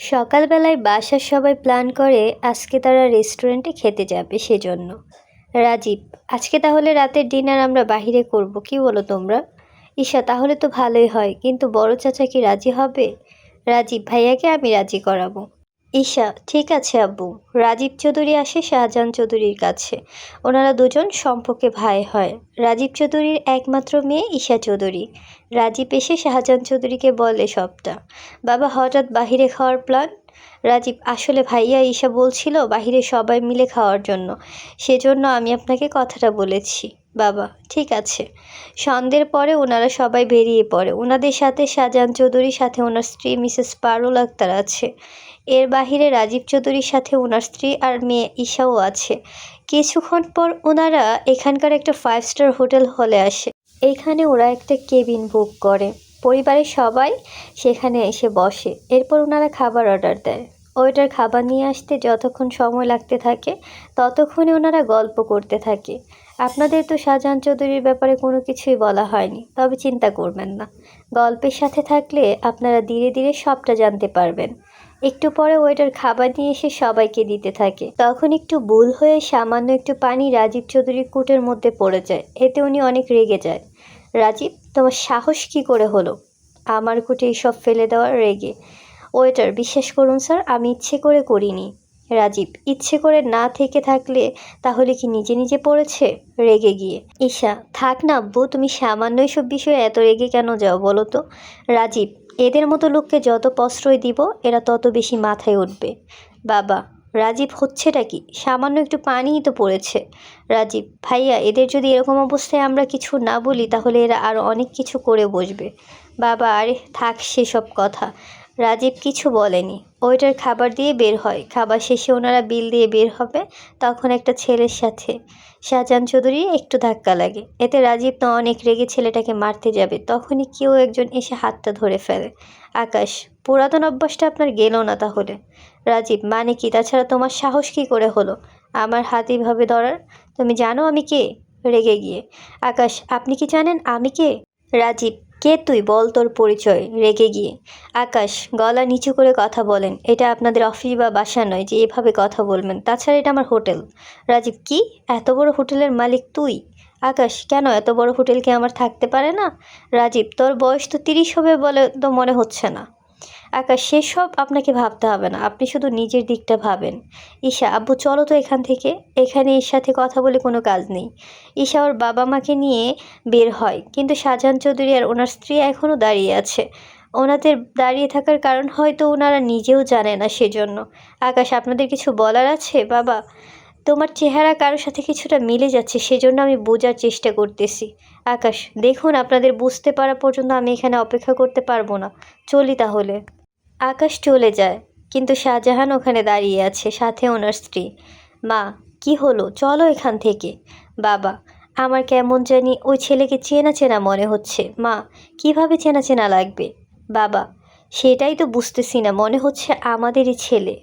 সকালবেলায় বাসার সবাই প্ল্যান করে আজকে তারা রেস্টুরেন্টে খেতে যাবে সেজন্য। রাজীব, আজকে তাহলে রাতের ডিনার আমরা বাহিরে করব, কি বলো তোমরা? ঈশা, তাহলে তো ভালোই হয়, কিন্তু বড় চাচা কি রাজি হবে? রাজীব, ভাইয়াকে আমি রাজি করাবো। ঈশা, ঠিক আছে আব্বু। রাজীব চৌধুরী আসে শাহজাহান চৌধুরীর কাছে। ওনারা দুজন সম্পর্কে ভাই হয়। রাজীব চৌধুরীর একমাত্র মেয়ে ঈশা চৌধুরী। রাজীব এসে শাহজাহান চৌধুরীকে বলে সবটা। বাবা, হঠাৎ বাহিরে খাওয়ার প্ল্যান? রাজীব, আসলে ভাইয়া ঈশা বলছিল বাহিরে সবাই মিলে খাওয়ার জন্য, সেজন্য আমি আপনাকে কথাটা বলেছি। বাবা, ঠিক আছে। সন্ধ্যের পরে ওনারা সবাই বেরিয়ে পড়ে। ওনাদের সাথে শাহজাহান চৌধুরীর সাথে ওনার স্ত্রী মিসেস পারুল আক্তার আছে। এর বাহিরে রাজীব চৌধুরীর সাথে ওনার স্ত্রী আর মেয়ে ঈশাও আছে। কিছুক্ষণ পর ওনারা এখানকার একটা 5 স্টার হোটেল হলে আসে। এইখানে ওরা একটা কেবিন বুক করে। পরিবারের সবাই সেখানে এসে বসে। এরপর ওনারা খাবার অর্ডার দেয়। ওইটার খাবার নিয়ে আসতে যতক্ষণ সময় লাগতে থাকে ততক্ষণে ওনারা গল্প করতে থাকে। আপনাদের তো শাহজাহান চৌধুরীর ব্যাপারে কোনো কিছুই বলা হয়নি, তবে চিন্তা করবেন না। গল্পের সাথে থাকলে আপনারা ধীরে ধীরে সবটা জানতে পারবেন। একটু পরে ওয়েটার খাবার নিয়ে এসে সবাইকে দিতে থাকে। তখন একটু ভুল হয়ে সামান্য একটু পানি রাজীব চৌধুরীর কুটের মধ্যে পড়ে যায়। এতে উনি অনেক রেগে যায়। রাজীব, তোমার সাহস কি করে হলো আমার কুটে এইসব ফেলে দেওয়ার? রেগে। ওয়েটার, বিশ্বাস করুন স্যার, আমি ইচ্ছে করে করিনি। রাজীব, ইচ্ছে করে না থেকে থাকলে তাহলে কি নিজে নিজে পড়েছে? রেগে গিয়ে। ঈশা, থাক না আব্বু, তুমি সামান্য এসব বিষয়ে এত রেগে কেন যাও বলো তো? রাজীব, এদের মতো লোককে যত প্রশ্রয় দিব এরা তত বেশি মাথায় উঠবে। বাবা। রাজীব, হচ্ছেটা কি? সামান্য একটু পানিই তো পড়েছে। রাজীব, ভাইয়া, এদের যদি এরকম অবস্থায় আমরা কিছু না বলি তাহলে এরা আরও অনেক কিছু করে বসবে। বাবা, আরে থাক সেসব কথা। রাজীব কিছু বলেনি। ওইটার খাবার দিয়ে বের হয়। খাবার শেষে ওনারা বিল দিয়ে বের হবে। তখন একটা ছেলের সাথে শাহজাহান চৌধুরী একটু ধাক্কা লাগে। এতে রাজীব তো অনেক রেগে ছেলেটাকে মারতে যাবে, তখনই কেউ একজন এসে হাতটা ধরে ফেলে। আকাশ, পুরাতন অভ্যাসটা আপনার গেল না তাহলে? রাজীব, মানে কি? তাছাড়া তোমার সাহস কী করে হলো আমার হাত এইভাবে ধরার? তুমি জানো আমি কে? রেগে গিয়ে। আকাশ, আপনি কি জানেন আমি কে? রাজীব, কে তুই? বল তোর পরিচয়। রেগে গিয়ে। আকাশ, গলা নিচু করে কথা বলেন। এটা আপনাদের অফিস বা বাসা নয় যে এভাবে কথা বলবেন। তাছাড়া এটা আমার হোটেল। রাজীব, কি? এত বড় হোটেলের মালিক তুই? আকাশ, কেন? এত বড় হোটেল কি আমার থাকতে পারে না? রাজীব, তোর বয়স তো 30 হবে বলে তো মনে হচ্ছে না। আকাশ, সেসব আপনাকে ভাবতে হবে না, আপনি শুধু নিজের দিকটা ভাবেন। ঈশা, আব্বু চলো তো এখান থেকে। এখানে এর সাথে কথা বলে কোনো কাজ নেই। ঈশা ওর বাবা মাকে নিয়ে বের হয়, কিন্তু শাহজাহান চৌধুরী আর ওনার স্ত্রী এখনও দাঁড়িয়ে আছে। ওনাদের দাঁড়িয়ে থাকার কারণ হয়তো ওনারা নিজেও জানে না, সেজন্য। আকাশ, আপনাদের কিছু বলার আছে? বাবা, তোমার চেহারা কারোর সাথে কিছুটা মিলে যাচ্ছে, সেজন্য আমি বোঝার চেষ্টা করতেছি। আকাশ, দেখুন, আপনাদের বুঝতে পারা পর্যন্ত আমি এখানে অপেক্ষা করতে পারবো না। চলি তাহলে। আকাশ চলে যায়, কিন্তু শাহজাহান ওখানে দাঁড়িয়ে আছে, সাথে ওনার স্ত্রী। মা, কি হলো? চলো এখান থেকে। বাবা, আমার কেমন জানি ওই ছেলেকে চেনা চেনা মনে হচ্ছে। মা, কিভাবে চেনা চেনা লাগবে? বাবা, সেটাই তো বুঝতেছি না, মনে হচ্ছে আমাদেরই ছেলে।